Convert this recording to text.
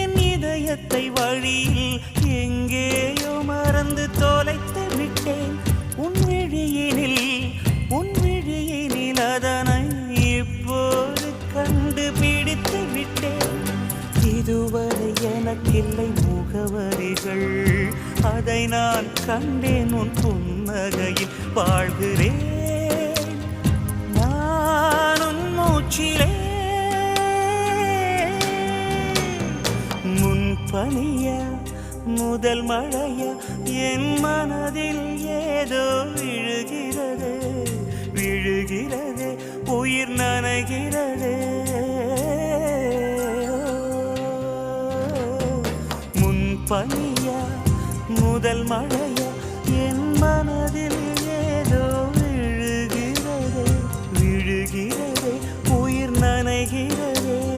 என் இதயத்தை வழியில் எங்கேயோ மறந்து தொலைத்து விட்டேன். உன் விழியினில் அதனை இப்போது கண்டுபிடித்து விட்டேன். இதுவரை எனக்கில்லை முகவரிகள், அதை நான் கண்டேன் உன் புன்னகையில். வாழ்கிறேன் நான் உன் மூச்சிலே. முன்பனியா முதல் மழையா என் மனதில் ஏதோ விழுகிறது, உயிர் நனைகிறது. முன்பனியா முதல் மழையா